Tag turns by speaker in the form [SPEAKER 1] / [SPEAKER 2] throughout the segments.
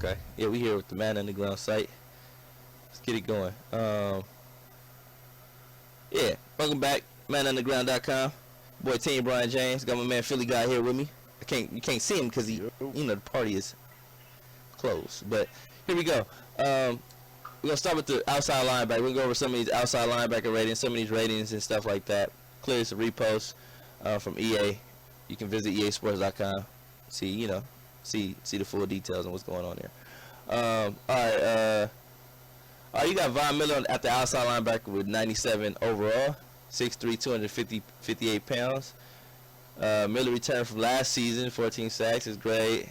[SPEAKER 1] Okay. Yeah, we here with the Man Underground site. Let's get it going. Yeah, welcome back. ManUnderground.com. Boy, Team Brian James. Got my man Philly guy here with me. You can't see him because the party is closed. But here we go. We're gonna start with the outside linebacker. We're gonna go over some of these outside linebacker ratings, some of these ratings and stuff like that. Clear some reposts from EA. You can visit EASports.com. See the full details on what's going on there. All right, you got Von Miller at the outside linebacker with 97 overall, 6'3", 258 pounds. Miller returned from last season, 14 sacks is great.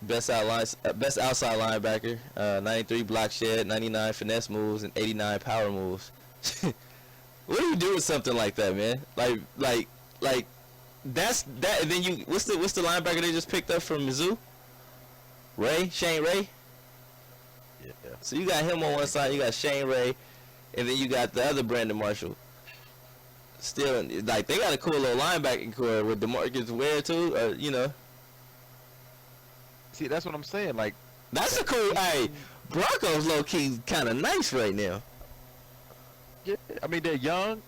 [SPEAKER 1] Best outside linebacker, 93 block shed, 99 finesse moves, and 89 power moves. What do you do with something like that, man? Like that's that. And then what's the linebacker they just picked up from Mizzou? Shane Ray.
[SPEAKER 2] Yeah.
[SPEAKER 1] So you got him on one side, you got Shane Ray, and then you got the other Brandon Marshall. Still, like, they got a cool little linebacking core with DeMarcus Ware too.
[SPEAKER 2] See, that's what I'm saying. Like,
[SPEAKER 1] that's a cool. Hey, Broncos low key kind of nice right now.
[SPEAKER 2] Yeah, I mean, they're young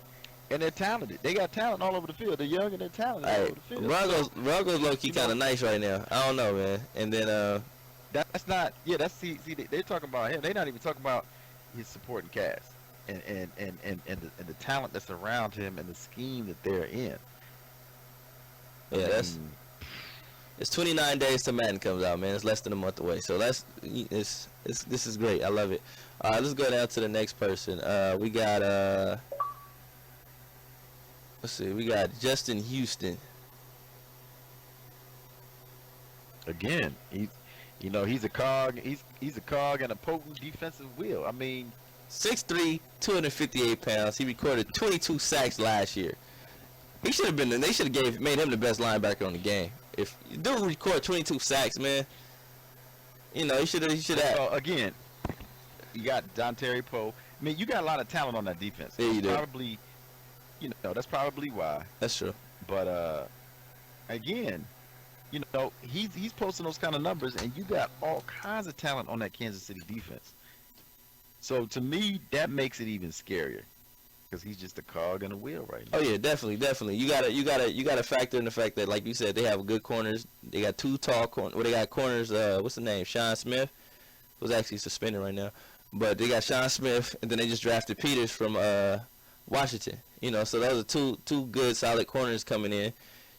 [SPEAKER 2] and they're talented. They got talent all over the field. They're young and they're talented all over the field.
[SPEAKER 1] Broncos low key kind of nice right now. I don't know, man. And then
[SPEAKER 2] that's not. Yeah, that's see. They're talking about him. They're not even talking about his supporting cast and the talent that's around him and the scheme that they're in.
[SPEAKER 1] Yeah, it's 29 days till Madden comes out, man. It's less than a month away. So this is great. I love it. All right, let's go down to the next person. We got let's see. We got Justin Houston.
[SPEAKER 2] Again, he's a cog. He's a cog and a potent defensive wheel. I mean,
[SPEAKER 1] 6'3", 258 pounds. He recorded 22 sacks last year. He should have been. They should have made him the best linebacker on the game. If you do record 22 sacks, man, he should have.
[SPEAKER 2] Again, you got Dontari Poe. I mean, you got a lot of talent on that defense.
[SPEAKER 1] Yeah, you do.
[SPEAKER 2] Probably, that's probably why.
[SPEAKER 1] That's true.
[SPEAKER 2] But again, he's posting those kind of numbers, and you got all kinds of talent on that Kansas City defense. So to me, that makes it even scarier. Because he's just a cog in a wheel right now.
[SPEAKER 1] Oh yeah, definitely. You gotta factor in the fact that, like you said, they have good corners. They got two tall corners. Well, they got corners. What's the name? Sean Smith, who's actually suspended right now. But they got Sean Smith, and then they just drafted Peters from Washington. So those are two good solid corners coming in.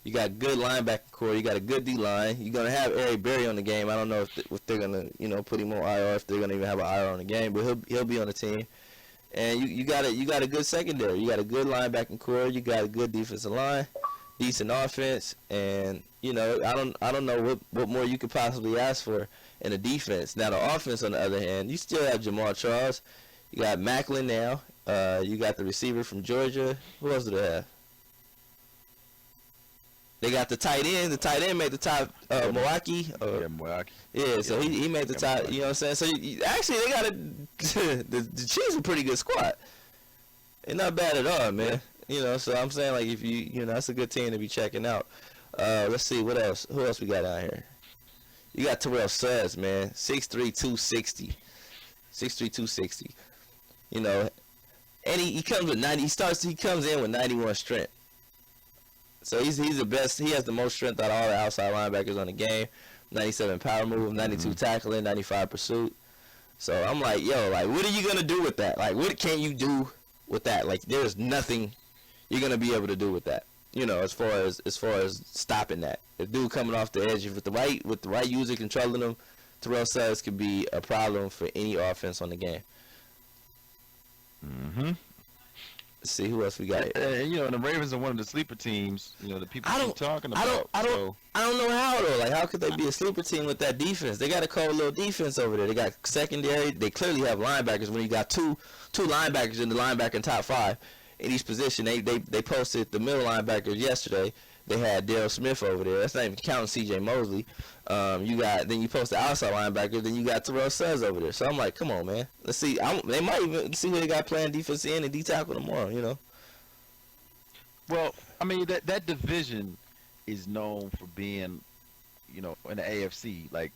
[SPEAKER 1] You got good linebacker core. You got a good D line. You're gonna have Eric Berry on the game. I don't know if they're gonna put him on IR, if they're gonna even have an IR on the game, but he'll be on the team. And you got a good secondary. You got a good linebacking core. You got a good defensive line, decent offense, and I don't know what more you could possibly ask for in the defense. Now the offense, on the other hand, you still have Jamal Charles. You got Macklin now. You got the receiver from Georgia. Who else do they have? They got the tight end. The tight end made the top. Milwaukee.
[SPEAKER 2] Milwaukee.
[SPEAKER 1] Yeah, so he made the top. You know what I'm saying? So actually, they got the Chiefs a pretty good squad. They're not bad at all, man. So I'm saying, like, if that's a good team to be checking out. Let's see what else. Who else we got out here? You got Terrell Suggs, man. 6'3", 260. 6'3", 260. And he comes with 90. He comes in with 91 strength. So he's the best. He has the most strength out of all the outside linebackers on the game. 97 power move, 92 tackling, 95 pursuit. So I'm like, what are you gonna do with that? Like, what can you do with that? Like, there's nothing you're gonna be able to do with that. As far as stopping that. If dude coming off the edge, with the right user controlling him, Terrell Suggs could be a problem for any offense on the game.
[SPEAKER 2] Mm-hmm.
[SPEAKER 1] Let's see who else we got.
[SPEAKER 2] The Ravens are one of the sleeper teams. The people keep talking about.
[SPEAKER 1] I don't know how though. Like, how could they be a sleeper team with that defense? They got a cold little defense over there. They got secondary. They clearly have linebackers. When you got two linebackers in the linebacking top 5 in each position, they posted the middle linebackers yesterday. They had Darryl Smith over there. That's not even counting C.J. Mosley. Then you post the outside linebacker. Then you got Terrell Suggs over there. So I'm like, come on, man. Let's see. They might even see who they got playing defense in and D tackle tomorrow.
[SPEAKER 2] Well, I mean that division is known for being in the AFC, like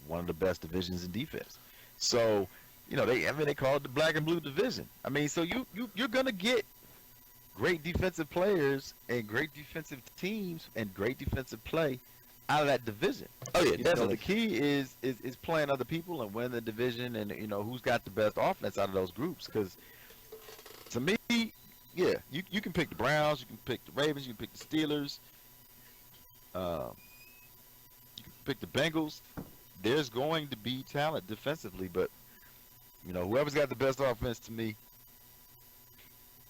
[SPEAKER 2] one of the best divisions in defense. So, they call it the black and blue division. I mean, so you're gonna get great defensive players and great defensive teams and great defensive play out of that division.
[SPEAKER 1] Oh yeah, definitely.
[SPEAKER 2] The key is playing other people and winning the division, and who's got the best offense out of those groups. Because to me, yeah, you can pick the Browns, you can pick the Ravens, you can pick the Steelers, you can pick the Bengals. There's going to be talent defensively, but whoever's got the best offense to me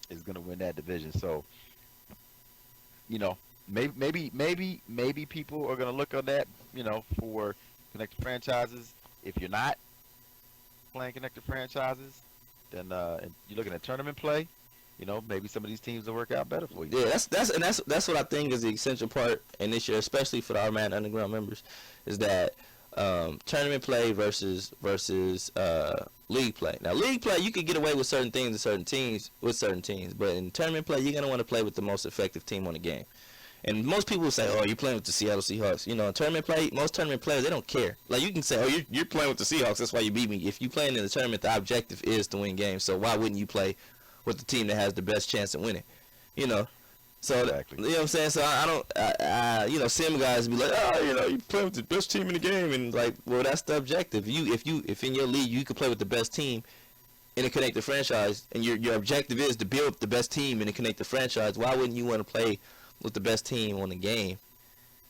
[SPEAKER 2] is going to win that division. So, maybe people are going to look on that, for connected franchises. If you're not playing connected franchises, then and you're looking at tournament play, maybe some of these teams will work out better for you.
[SPEAKER 1] Yeah, that's what I think is the essential part in this year, especially for our Madden Underground members, is that tournament play versus league play. Now, league play, you can get away with certain things with certain teams, but in tournament play, you're going to want to play with the most effective team on the game. And most people will say, oh, you're playing with the Seattle Seahawks. In tournament play, most tournament players, they don't care. Like, you can say, oh, you're playing with the Seahawks, that's why you beat me. If you're playing in the tournament, the objective is to win games, so why wouldn't you play with the team that has the best chance of winning? So,
[SPEAKER 2] exactly.
[SPEAKER 1] You know what I'm saying? So I sim guys be like, oh, you play with the best team in the game, and like, well, that's the objective. If in your league you can play with the best team in a connected franchise, and your objective is to build the best team in a connected franchise, why wouldn't you want to play with the best team on the game?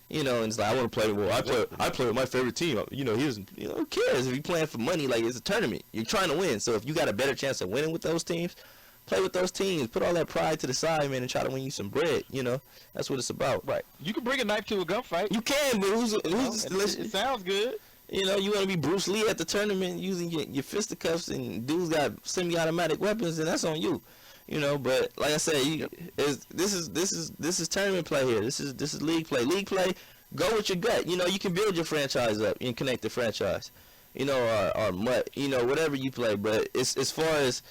[SPEAKER 1] And it's like, I want to play. Well, I play with my favorite team. Who cares if you're playing for money? Like, it's a tournament. You're trying to win. So if you got a better chance of winning with those teams, play with those teams. Put all that pride to the side, man, and try to win you some bread. That's what it's about.
[SPEAKER 2] Right. You can bring a knife to a gunfight.
[SPEAKER 1] You can, but who's
[SPEAKER 2] it sounds good.
[SPEAKER 1] You want to be Bruce Lee at the tournament using your fisticuffs, and dudes got semi-automatic weapons, and that's on you. But like I said, this is tournament play here. This is league play. League play, go with your gut. You can build your franchise up and connect the franchise. Or mutt, whatever you play. But it's as far as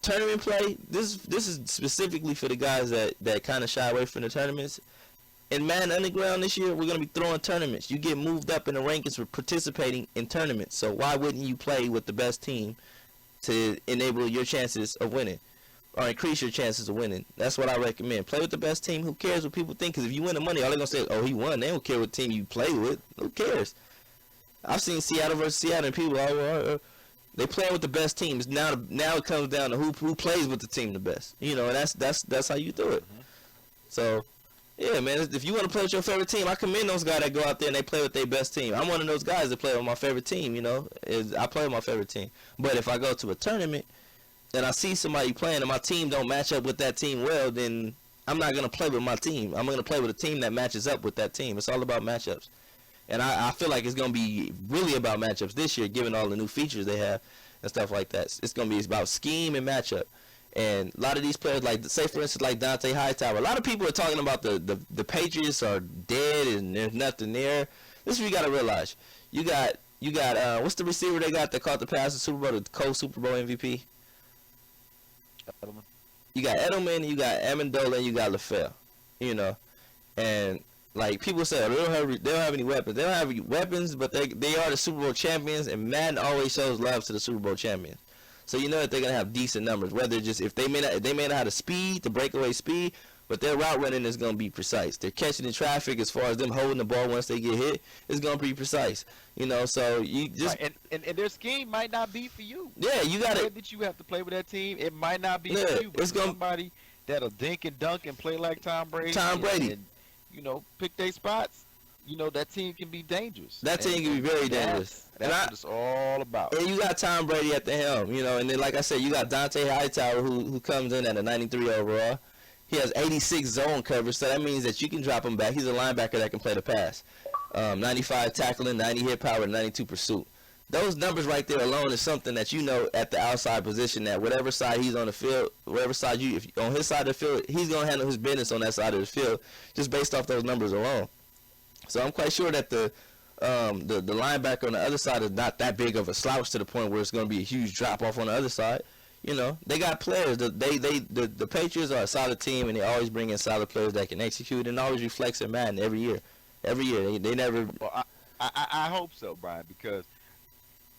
[SPEAKER 1] tournament play, this is specifically for the guys that kind of shy away from the tournaments. In Madden Underground this year, we're going to be throwing tournaments. You get moved up in the rankings for participating in tournaments. So why wouldn't you play with the best team to enable your chances of winning or increase your chances of winning? That's what I recommend. Play with the best team. Who cares what people think? Because if you win the money, all they're going to say, oh, he won. They don't care what team you play with. Who cares? I've seen Seattle versus Seattle, and people they play with the best teams. Now it comes down to who plays with the team the best. And that's how you do it.
[SPEAKER 2] Mm-hmm.
[SPEAKER 1] So, yeah, man, if you want to play with your favorite team, I commend those guys that go out there and they play with their best team. I'm one of those guys that play with my favorite team. I play with my favorite team. But if I go to a tournament and I see somebody playing and my team don't match up with that team well, then I'm not going to play with my team. I'm going to play with a team that matches up with that team. It's all about matchups. And I feel like it's going to be really about matchups this year, given all the new features they have and stuff like that. It's going to be about scheme and matchup. And a lot of these players, like, say, for instance, like Dante Hightower, a lot of people are talking about the Patriots are dead and there's nothing there. This is what you got to realize. You got what's the receiver they got that caught the pass in Super Bowl, the co-Super Bowl MVP?
[SPEAKER 2] Edelman. You
[SPEAKER 1] got Edelman, you got Amendola, and you got LaFleur. And like, people say, oh, they don't have any weapons. They don't have any weapons, but they are the Super Bowl champions, and Madden always shows love to the Super Bowl champions. So you know that they're gonna have decent numbers. Whether just if they may not have the speed, the breakaway speed, but their route running is gonna be precise. They're catching the traffic as far as them holding the ball once they get hit is gonna be precise. So you just
[SPEAKER 2] right. and their scheme might not be for you.
[SPEAKER 1] Yeah, you got it.
[SPEAKER 2] That you have to play with that team. It might not be for you. But it's somebody that'll dink and dunk and play like Tom Brady. And pick their spots. That team can be dangerous.
[SPEAKER 1] That team can be very dangerous.
[SPEAKER 2] That's what it's all about.
[SPEAKER 1] And you got Tom Brady at the helm, and then, like I said, you got Dante Hightower who comes in at a 93 overall. He has 86 zone coverage, so that means that you can drop him back. He's a linebacker that can play the pass. 95 tackling, 90 hit power, 92 pursuit. Those numbers right there alone is something that at the outside position, that whatever side he's on the field, whatever side if on his side of the field, he's going to handle his business on that side of the field just based off those numbers alone. So I'm quite sure that the linebacker on the other side is not that big of a slouch to the point where it's going to be a huge drop off on the other side. You know, they got players. The Patriots are a solid team, and they always bring in solid players that can execute, and always reflects in Madden every year. Every year, they never.
[SPEAKER 2] Well, I hope so, Brian, because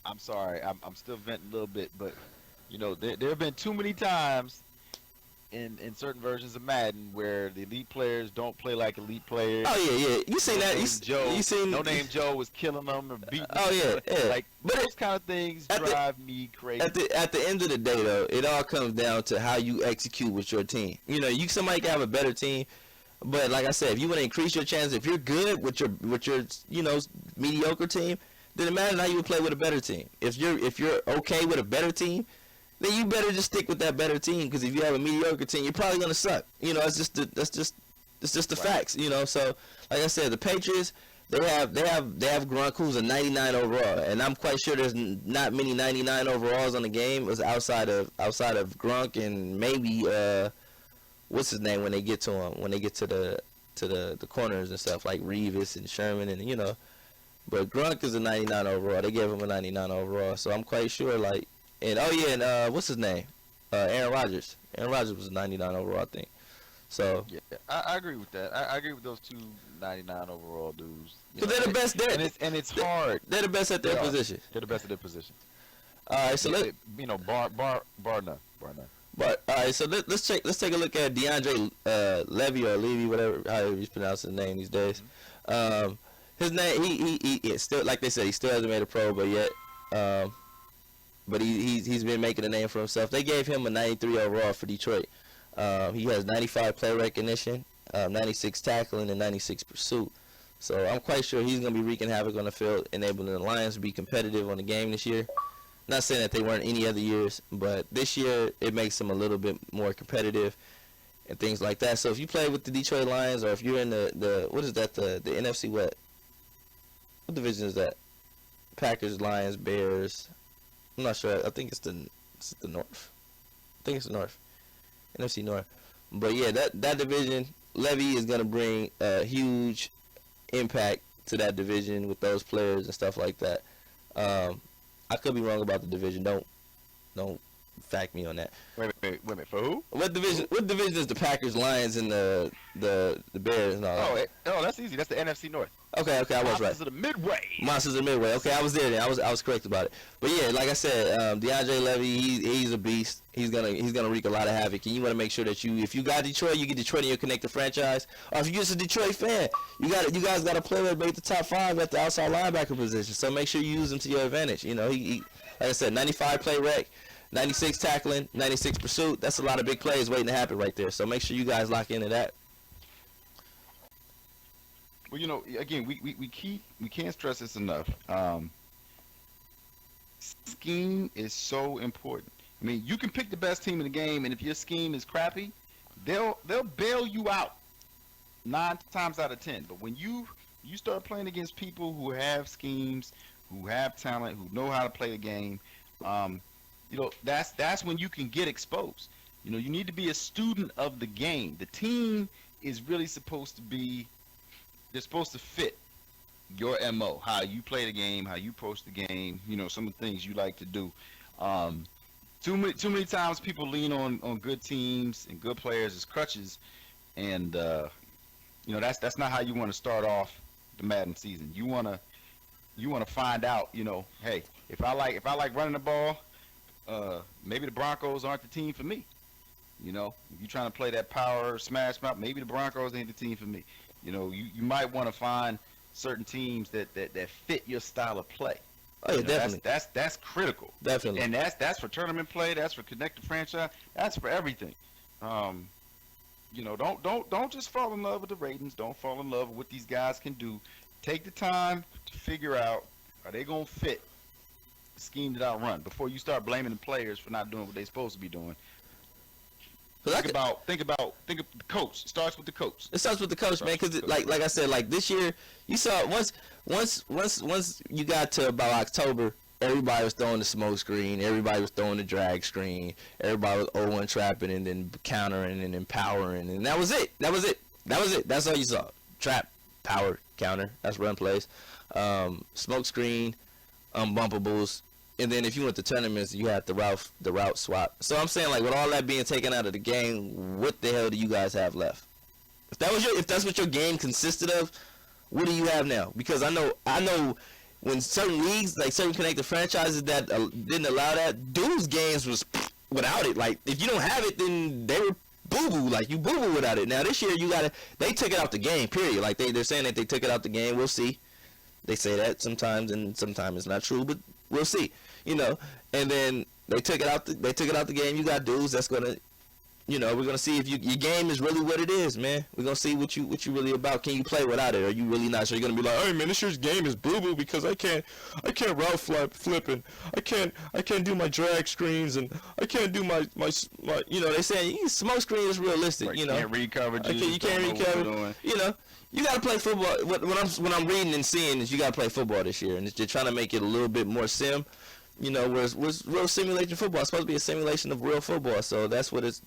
[SPEAKER 2] I'm sorry, I'm still venting a little bit, but there have been too many times in certain versions of Madden where the elite players don't play like elite players.
[SPEAKER 1] Oh yeah. You seen that? You seen
[SPEAKER 2] No Name Joe was killing them or beating them.
[SPEAKER 1] Oh yeah.
[SPEAKER 2] Like those kind of things drive me crazy.
[SPEAKER 1] At the end of the day, though, it all comes down to how you execute with your team. You know, somebody can have a better team, but like I said, if you want to increase your chances, if you're good with your mediocre team, then imagine how you would play with a better team. If you're okay with a better team, then you better just stick with that better team, because if you have a mediocre team, you're probably gonna suck. You know, it's just the facts. You know, so like I said, the Patriots, they have Gronk, who's a 99 overall, and I'm quite sure there's not many 99 overalls on the game. It was outside of Gronk and maybe what's his name when they get to him, when they get to the corners and stuff, like Revis and Sherman, and but Gronk is a 99 overall. They gave him a 99 overall, so I'm quite sure and what's his name? Aaron Rodgers. Aaron Rodgers was a 99 overall, I think. So
[SPEAKER 2] yeah, I agree with that. I agree with those two 99 overall dudes.
[SPEAKER 1] Because they're the best.
[SPEAKER 2] And it's hard.
[SPEAKER 1] They're the best at their position.
[SPEAKER 2] They're the best at their position.
[SPEAKER 1] All right, so
[SPEAKER 2] bar none.
[SPEAKER 1] But all right, so let's take a look at DeAndre Levy or Levy, whatever however you pronounce his name these days. His name he still, like they said, he still hasn't made a pro, but yet. But he's been making a name for himself. They gave him a 93 overall for Detroit. He has 95 play recognition, 96 tackling, and 96 pursuit. So I'm quite sure he's going to be wreaking havoc on the field, enabling the Lions to be competitive on the game this year. Not saying that they weren't any other years, but this year it makes them a little bit more competitive and things like that. So if you play with the Detroit Lions, or if you're in the what is that, the NFC what division is that? Packers, Lions, Bears. I'm not sure. I think it's the North. I think it's the North. NFC North. But yeah, that division, Levy is going to bring a huge impact to that division with those players and stuff like that. I could be wrong about the division. Don't fact me on that.
[SPEAKER 2] Wait a minute. For who?
[SPEAKER 1] What division is the Packers, Lions, and the Bears and all that?
[SPEAKER 2] Oh, that's easy. That's the NFC North.
[SPEAKER 1] Okay, I was right.
[SPEAKER 2] Monsters of the Midway.
[SPEAKER 1] Monsters of the Midway. Okay, I was there then. I was correct about it. But yeah, like I said, DeAndre Levy, he's a beast. He's gonna wreak a lot of havoc, and you want to make sure that if you got Detroit, you get Detroit in your connected franchise. Or if you're just a Detroit fan, you guys got a player that made the top 5 at the outside linebacker position. So make sure you use him to your advantage. You know, he like I said, 95 play rec, 96 tackling, 96 pursuit. That's a lot of big plays waiting to happen right there. So make sure you guys lock into that.
[SPEAKER 2] Well, again, we can't stress this enough. Scheme is so important. I mean, you can pick the best team in the game, and if your scheme is crappy, they'll bail you out 9 times out of 10. But when you start playing against people who have schemes, who have talent, who know how to play the game, that's when you can get exposed. You need to be a student of the game. The team is really supposed to be. They're supposed to fit your MO, how you play the game, how you approach the game, some of the things you like to do. Too many times people lean on good teams and good players as crutches, and that's not how you want to start off the Madden season. You want to find out, hey, if I like running the ball, maybe the Broncos aren't the team for me. If you're trying to play that power smash mouth, maybe the Broncos ain't the team for me. You might want to find certain teams that fit your style of play.
[SPEAKER 1] Oh yeah, definitely.
[SPEAKER 2] That's critical.
[SPEAKER 1] Definitely.
[SPEAKER 2] And that's for tournament play. That's for connected franchise. That's for everything. Don't just fall in love with the ratings. Don't fall in love with what these guys can do. Take the time to figure out, are they gonna fit the scheme that I run before you start blaming the players for not doing what they're supposed to be doing. Think about the coach. It starts with the coach.
[SPEAKER 1] It starts with the coach, man. Because like I said, like this year, you saw once you got to about October, everybody was throwing the smoke screen. Everybody was throwing the drag screen. Everybody was 0-1 trapping and then countering and then powering, and that was it. That's all you saw. Trap, power, counter. That's run plays. Smoke screen, unbumpables, And then if you went to tournaments, you had the route swap. So I'm saying, like, with all that being taken out of the game, what the hell do you guys have left? If that's what your game consisted of, what do you have now? Because I know when certain leagues, like certain connected franchises that didn't allow that, dudes' games was without it. Like, if you don't have it, then they were boo-boo. Like, you boo-boo without it. Now this year they took it out the game, period. Like, they're saying that they took it out the game. We'll see. They say that sometimes, and sometimes it's not true, but we'll see. You know, and then they took it out the game. You got dudes that's gonna, you know, we're gonna see if your game is really what it is, man. We're gonna see what you really about. Can you play without it? Or are you really not? So you're gonna be like, hey man, this year's game is boo boo because I can't route flipping. I can't do my drag screens, and I can't do my you know, they saying smoke screen is realistic.
[SPEAKER 2] Right,
[SPEAKER 1] you know,
[SPEAKER 2] can't read coverages.
[SPEAKER 1] You can't read coverage. You know. You gotta play football. What I'm reading and seeing is you gotta play football this year, and they're trying to make it a little bit more sim. You know, whereas real simulation football. It's supposed to be a simulation of real football, so that's the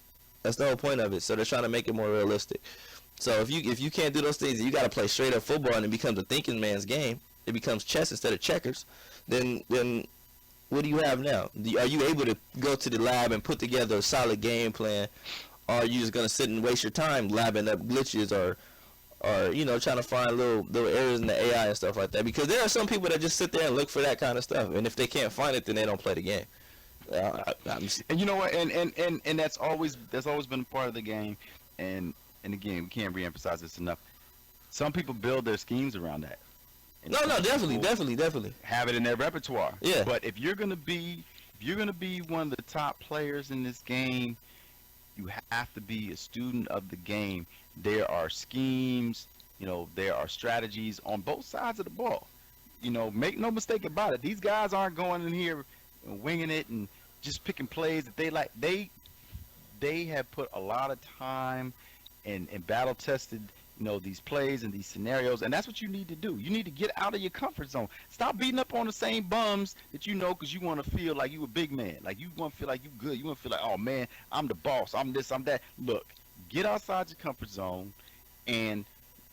[SPEAKER 1] whole point of it. So they're trying to make it more realistic. So if you can't do those things, you got to play straight up football, and it becomes a thinking man's game. It becomes chess instead of checkers. Then what do you have now? Are you able to go to the lab and put together a solid game plan, or are you just gonna sit and waste your time labbing up glitches or you know, trying to find little errors in the AI and stuff like that? Because there are some people that just sit there and look for that kind of stuff, and if they can't find it, then they don't play the game.
[SPEAKER 2] And you know what? And that's always been a part of the game. And again, we can't reemphasize this enough. Some people build their schemes around that.
[SPEAKER 1] No, definitely.
[SPEAKER 2] Have it in their repertoire.
[SPEAKER 1] Yeah.
[SPEAKER 2] But if you're gonna be one of the top players in this game, you have to be a student of the game. There are schemes, you know, there are strategies on both sides of the ball. You know, make no mistake about it. These guys aren't going in here and winging it and just picking plays that they like. They have put a lot of time and battle tested, you know, these plays and these scenarios, and that's what you need to do. You need to get out of your comfort zone. Stop beating up on the same bums that you know, because you want to feel like you a big man. Like, you want to feel like you good. You want to feel like, oh man, I'm the boss. I'm this, I'm that. Look, get outside your comfort zone, and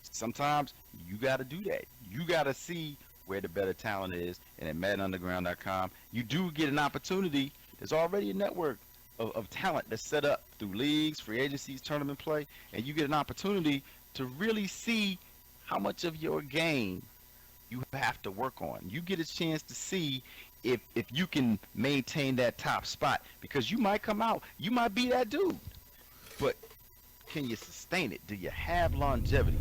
[SPEAKER 2] sometimes you got to do that. You got to see where the better talent is, and at MaddenUnderground.com, you do get an opportunity. There's already a network of talent that's set up through leagues, free agencies, tournament play, and you get an opportunity to really see how much of your game you have to work on. You get a chance to see if you can maintain that top spot, because you might come out, you might be that dude, but can you sustain it? Do you have longevity?